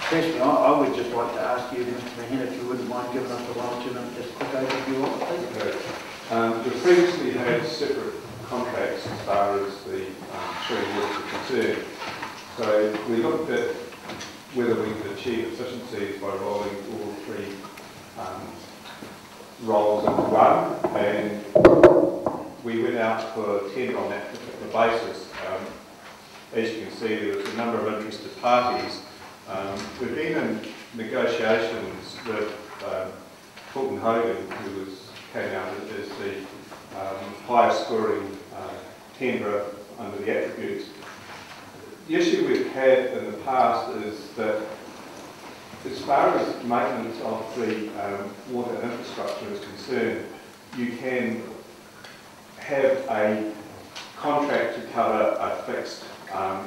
Firstly, I would just like to ask you, Mr. Mahina, if you wouldn't mind giving us a 1 or 2 minute just quick overview of it, please. Okay. We previously had separate contracts as far as the three wards are concerned. So we looked at whether we could achieve efficiencies by rolling all three roles into one, and we went out for tender on that particular basis. As you can see, there was a number of interested parties. We've been in negotiations with Fulton Hogan, who came out as the highest scoring tenderer under the attributes. The issue we've had in the past is that as far as maintenance of the water infrastructure is concerned, you can have a contract to cover a fixed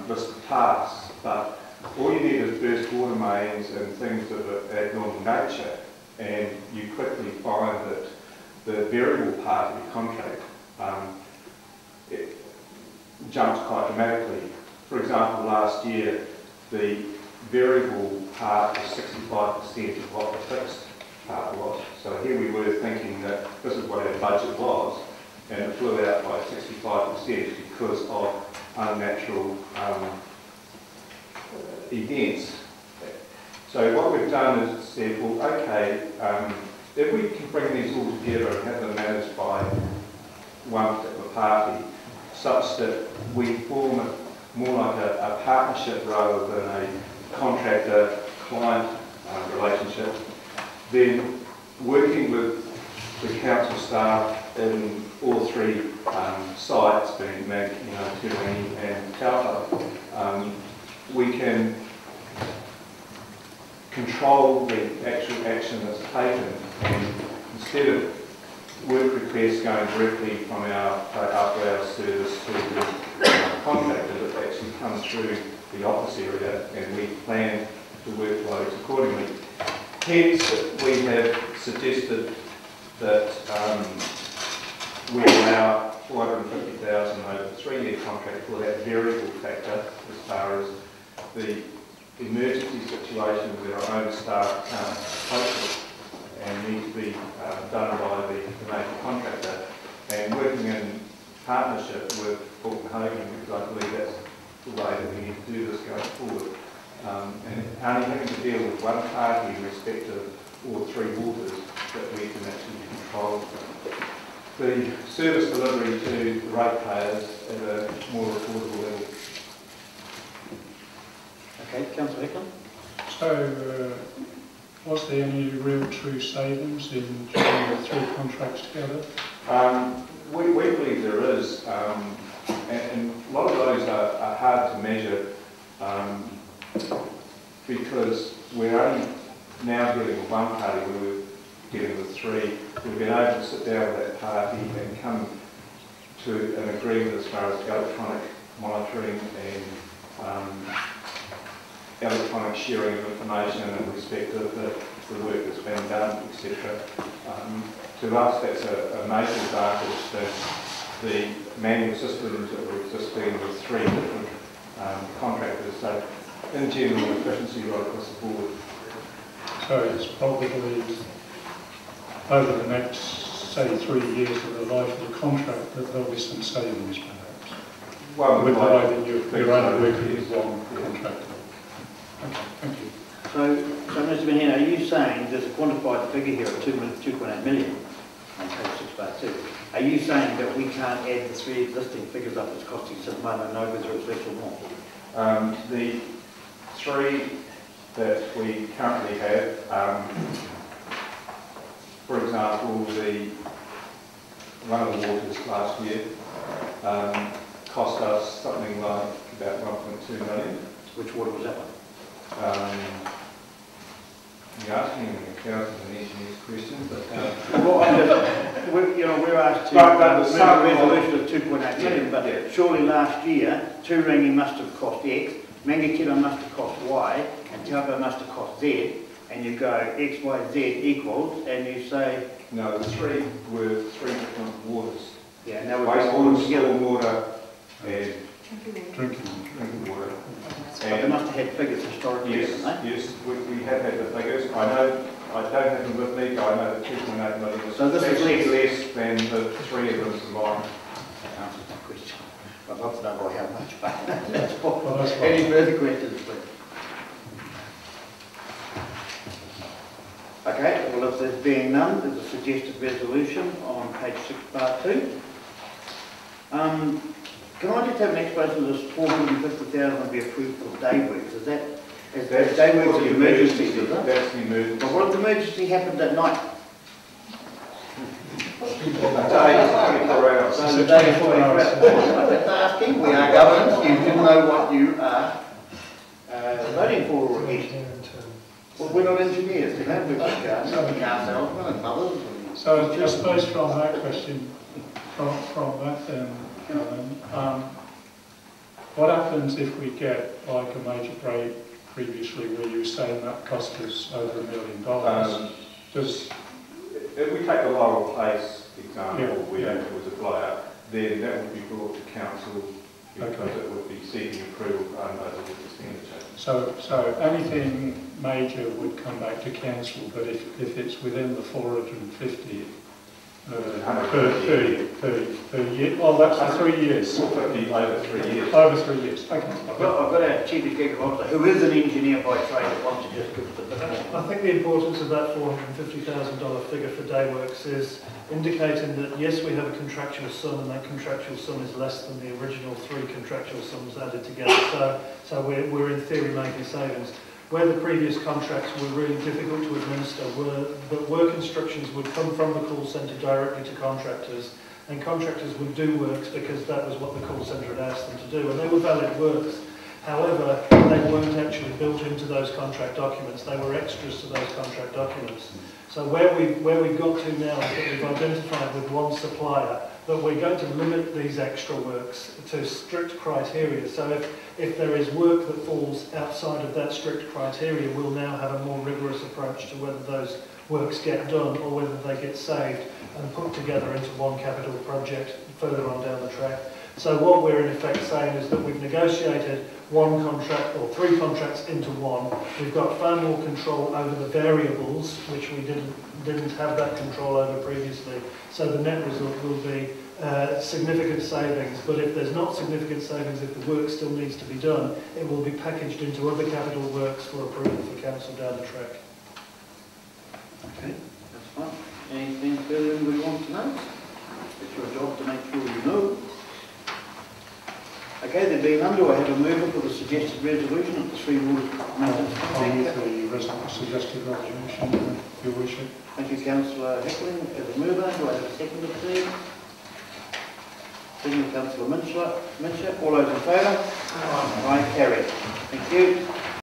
list of tasks, but all you need is burst water mains and things of an abnormal nature, and you quickly find that the variable part of your contract it jumps quite dramatically. For example, last year the variable part was 65% of what the fixed part was. So here we were thinking that this is what our budget was, and it flew out by 65% because of unnatural events. So what we've done is said, well, okay, if we can bring these all together and have them managed by one particular party, such that we form more like a partnership rather than a contractor-client relationship, then working with the council staff in all three sites, being Mangakino, Turangi and Taupo, we can control the actual action that's taken, and instead of work requests going directly from our service to the contractor, it actually comes through the office area, and we plan the workloads accordingly. Hence, we have suggested that we allow $450,000 over a 3-year contract for that variable factor as far as the emergency situation where our own staff can't cope with and need to be done by the major contractor, and working in partnership with Fulton Hogan, because I believe that's the way that we need to do this going forward. And only having to deal with one party in respect of all three waters that we can actually control the service delivery to the ratepayers at a more affordable level. Okay, Councillor Eklund. So, was there any real true savings in joining the three contracts together? We believe there is, and a lot of those are hard to measure because we're only now dealing with one party. We were dealing with three. We've been able to sit down with that party and come to an agreement as far as electronic monitoring and electronic sharing of information in respect of the work that's been done, etc. To us, that's a major advantage that the manual systems that were existing with three different contractors. So, in general, efficiency right across the board. So it's probably over the next, say, 3 years of the life of the contract that there'll be some savings, perhaps. Well, with the way that you're only working with one contractor. Okay, thank you. So Mr. Mahina, are you saying there's a quantified figure here of 2.8 million on page 6/2? Are you saying that we can't add the three existing figures up that's costing us at the moment and know whether it's less or more? The three that we currently have, for example, one of the waters last year cost us something like about 1.2 million. Which water was that one? You're asking an accountant and engineer's question, but we're asked to make a resolution of 2.8 million, but yeah. Surely last year Turangi must have cost X, Mangakino must have cost Y, and Taupo must have cost Z, and you go X, Y, Z equals, and you say... No, the three were three different waters. Yeah, now we're wastewater, storm water, and drinking water. But they must have had figures historically, Yes, haven't they? yes, we have had the figures. I know, I don't have them with me, but I know that 2.8 million is So this is actually less than the 3 of them combined. That answers my question. I'd love to know by how much, but that's fine. Well, that's fine. Any further questions, please? Okay, well, if there's being none, there's a suggested resolution on page 6, part 2. Can I just have an explanation of this 450,000 be approved for day works? Is that, That's day works for an the emergency, is it? That's the emergency. But what if the emergency happened at night? So the day is 24 hours. I'm just asking, we are governments, you do know what you are voting for or against. Well, we're not engineers, you know, we've got car salesmen and mothers. So I suppose from that question, from that then, what happens if we get like a major break previously where you were saying that cost us over $1 million? If we take the Laurel Place example, Yeah, where it was a blowout, then that would be brought to council because it would be seeking approval for unbudgeted expenditure. So anything major would come back to council, but if it's within the 450 per year, well, that's for 3 years. 450 over 3 years. Over 3 years, okay. I've got our chief executive officer, who is an engineer by trade, that wants to just give us a bit more. I think the importance of that $450,000 figure for day works is indicating that yes, we have a contractual sum, and that contractual sum is less than the original 3 contractual sums added together. So we're in theory making savings. Where the previous contracts were really difficult to administer were that work instructions would come from the call centre directly to contractors, and contractors would do works because that was what the call centre had asked them to do, and they were valid works. However, they weren't actually built into those contract documents. They were extras to those contract documents. So where we've got to now is that we've identified with one supplier that we're going to limit these extra works to strict criteria. So if there is work that falls outside of that strict criteria, we'll now have a more rigorous approach to whether those works get done or whether they get saved and put together into one capital project further on down the track. So what we're in effect saying is that we've negotiated one contract or 3 contracts into one. We've got far more control over the variables, which we didn't have that control over previously. So the net result will be significant savings. But if there's not significant savings, if the work still needs to be done, it will be packaged into other capital works for approval for council down the track. Okay, that's fine. Anything further anybody wants to know? It's your job to make sure you know. Okay, there being none, do I have a mover for the suggested resolution of the 3 Waters Maintenance I'll move Contract? the suggested resolution, your worship. Thank you, Councillor Heckling, as a mover. Do I have a seconder, please? Second, Councillor Mincher. All those in favour? Aye. Carried. Thank you.